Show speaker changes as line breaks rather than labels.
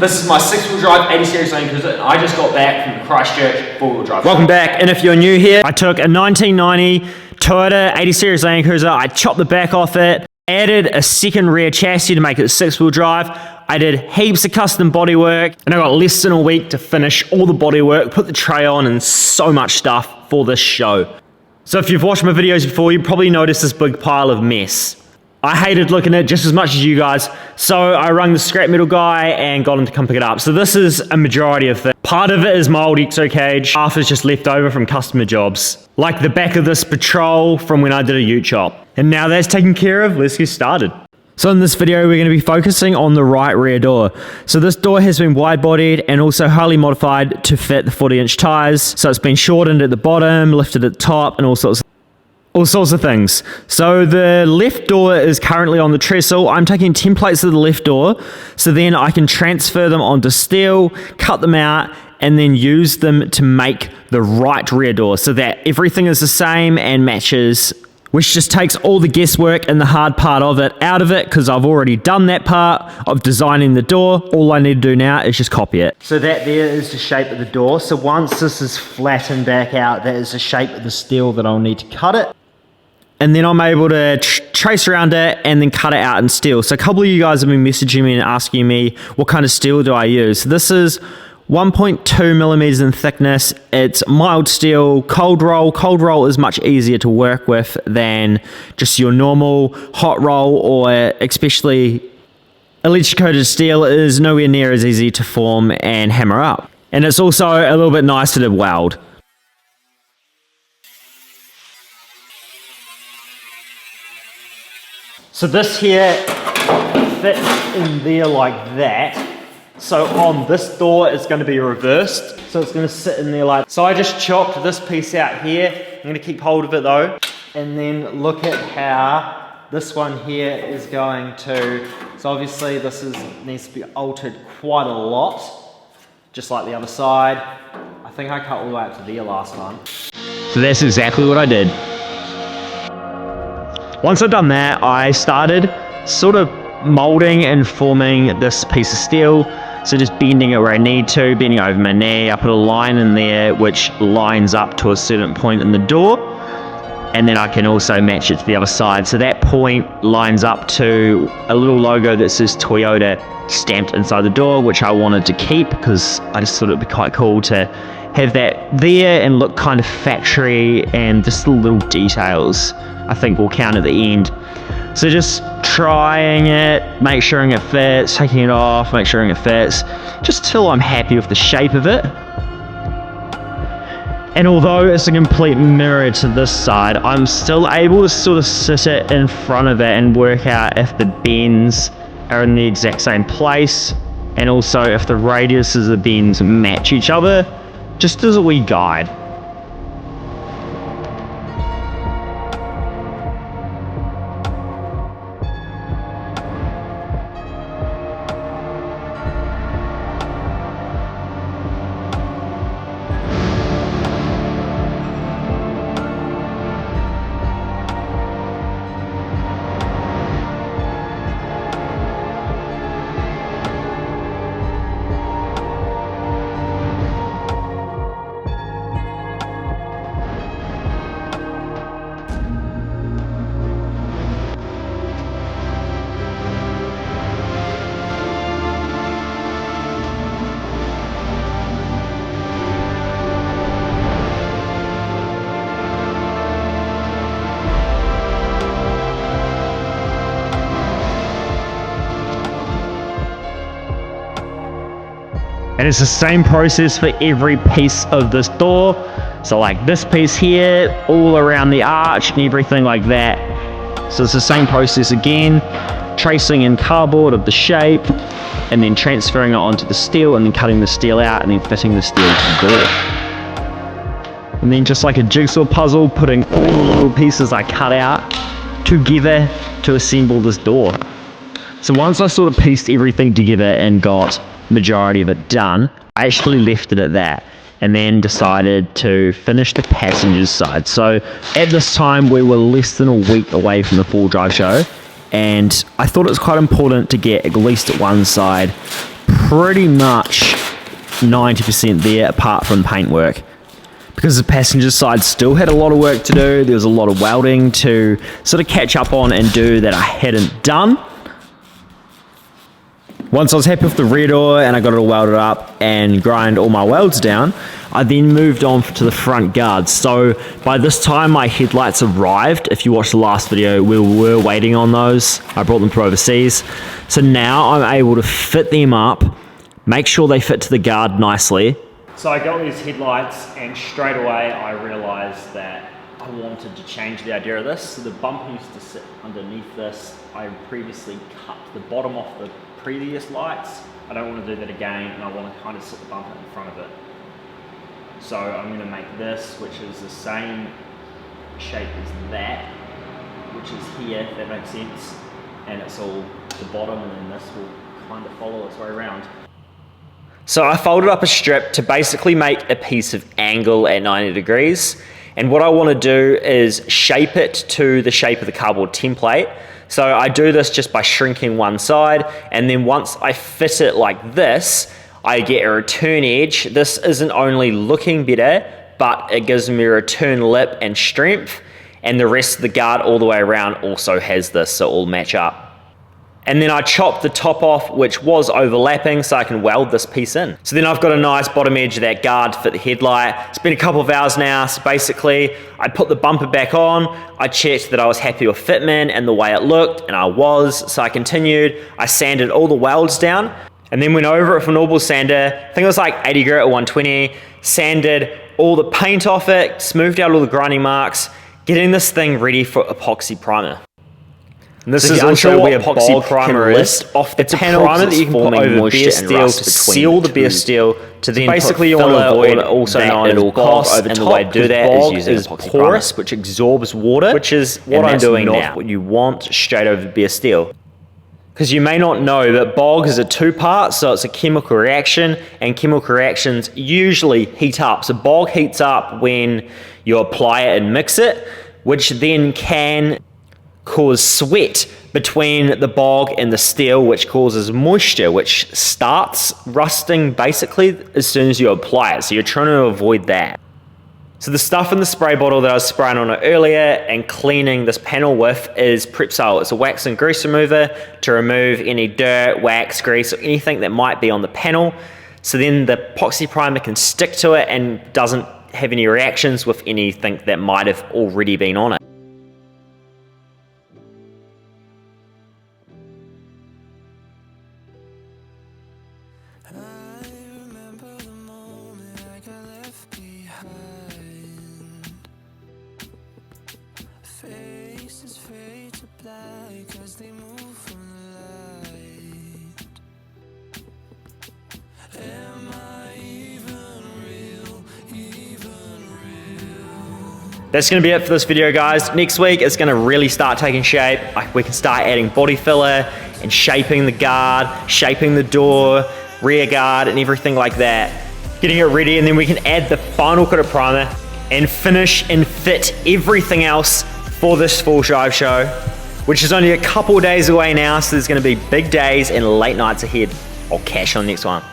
This is my 6-wheel drive 80 series Land Cruiser. I just got back from the Christchurch 4-wheel drive. Welcome back, and if you're new here, I took a 1990 Toyota 80 series Land Cruiser, I chopped the back off it, added a second rear chassis to make it 6-wheel drive. I did heaps of custom bodywork, and I got less than a week to finish all the bodywork, put the tray on, and so much stuff for this show. So if you've watched my videos before, you probably noticed this big pile of mess. I hated looking at it just as much as you guys, so I rang the scrap metal guy and got him to come pick it up. So this is a majority of things. Part of it is my old Expo cage, half is just left over from customer jobs. Like the back of this patrol from when I did a ute chop. And now that's taken care of, let's get started. So in this video, we're going to be focusing on the right rear door. So this door has been wide-bodied and also highly modified to fit the 40-inch tires. So it's been shortened at the bottom, lifted at the top, and all sorts of things. So the left door is currently on the trestle. I'm taking templates of the left door, so then I can transfer them onto steel, cut them out, and then use them to make the right rear door so that everything is the same and matches, which just takes all the guesswork and the hard part of it out of it, because I've already done that part of designing the door. All I need to do now is just copy it. So that there is the shape of the door. So once this is flattened back out, that is the shape of the steel that I'll need to cut it. And then I'm able to trace around it and then cut it out in steel. So a couple of you guys have been messaging me and asking me, what kind of steel do I use? So this is 1.2 millimeters in thickness. It's mild steel, cold roll. Cold roll is much easier to work with than just your normal hot roll, or especially electric coated steel is nowhere near as easy to form and hammer up. And it's also a little bit nicer to weld. So this here fits in there like that. So on this door, it's going to be reversed. So it's going to sit in there like, so I just chopped this piece out here. I'm going to keep hold of it though. And then look at how this one here is going to, so obviously this needs to be altered quite a lot, just like the other side. I think I cut all the way up to there last time. So that's exactly what I did. Once I've done that, I started sort of molding and forming this piece of steel. So just bending it where I need to, bending over my knee. I put a line in there which lines up to a certain point in the door. And then I can also match it to the other side. So that point lines up to a little logo that says Toyota stamped inside the door, which I wanted to keep because I just thought it'd be quite cool to have that there and look kind of factory, and just the little details I think will count at the end. So just trying it, make sure it fits, taking it off, make sure it fits, just till I'm happy with the shape of it. And although it's a complete mirror to this side, I'm still able to sort of sit it in front of it and work out if the bends are in the exact same place, and also if the radiuses of the bends match each other, just as a wee guide. And it's the same process for every piece of this door. So like this piece here, all around the arch and everything like that. So it's the same process again, tracing in cardboard of the shape, and then transferring it onto the steel, and then cutting the steel out, and then fitting the steel to the door. And then just like a jigsaw puzzle, putting all the little pieces I cut out together to assemble this door. So once I sort of pieced everything together and got majority of it done, I actually left it at that and then decided to finish the passenger side. So at this time we were less than a week away from the full drive show, and I thought it was quite important to get at least one side pretty much 90% there apart from paintwork. Because the passenger side still had a lot of work to do, there was a lot of welding to sort of catch up on and do that I hadn't done. Once I was happy with the rear door and I got it all welded up and grind all my welds down, I then moved on to the front guards. So by this time my headlights arrived. If you watched the last video, we were waiting on those. I brought them from overseas. So now I'm able to fit them up, make sure they fit to the guard nicely. So I got these headlights and straight away I realized that I wanted to change the idea of this. So the bumper used to sit underneath this. I previously cut the bottom off the previous lights. I don't want to do that again, and I want to kind of sit the bumper in front of it. So I'm going to make this, which is the same shape as that, which is here, if that makes sense. And it's all the bottom, and then this will kind of follow its way around. So I folded up a strip to basically make a piece of angle at 90 degrees. And what I want to do is shape it to the shape of the cardboard template. So I do this just by shrinking one side, and then once I fit it like this, I get a return edge. This isn't only looking better, but it gives me a return lip and strength, and the rest of the guard all the way around also has this, so it all match up. And then I chopped the top off, which was overlapping, so I can weld this piece in. So then I've got a nice bottom edge of that guard to fit the headlight. It's been a couple of hours now, so basically I put the bumper back on, I checked that I was happy with fitment and the way it looked, and I was, so I continued. I sanded all the welds down, and then went over it with a normal sander. I think it was like 80 grit or 120, sanded all the paint off it, smoothed out all the grinding marks, getting this thing ready for epoxy primer. And this is also where epoxy primer is. It's a primer that you can put over bare steel to seal the bare steel to then basically you want to avoid also known at all costs. And the way to do that is using epoxy porous, which absorbs water, which is what I'm doing now. What you want straight over bare steel. Because you may not know that bog is a two-part, so it's a chemical reaction, and chemical reactions usually heat up. So bog heats up when you apply it and mix it, which then can cause sweat between the bog and the steel, which causes moisture, which starts rusting basically as soon as you apply it. So you're trying to avoid that. So the stuff in the spray bottle that I was spraying on it earlier and cleaning this panel with is Prepsol. It's a wax and grease remover to remove any dirt, wax, grease, or anything that might be on the panel. So then the epoxy primer can stick to it and doesn't have any reactions with anything that might have already been on it. That's going to be it for this video, guys. Next week, it's going to really start taking shape. We can start adding body filler and shaping the guard, shaping the door, rear guard, and everything like that. Getting it ready, and then we can add the final coat of primer and finish and fit everything else for this full drive show, which is only a couple days away now, so there's going to be big days and late nights ahead. I'll catch you on the next one.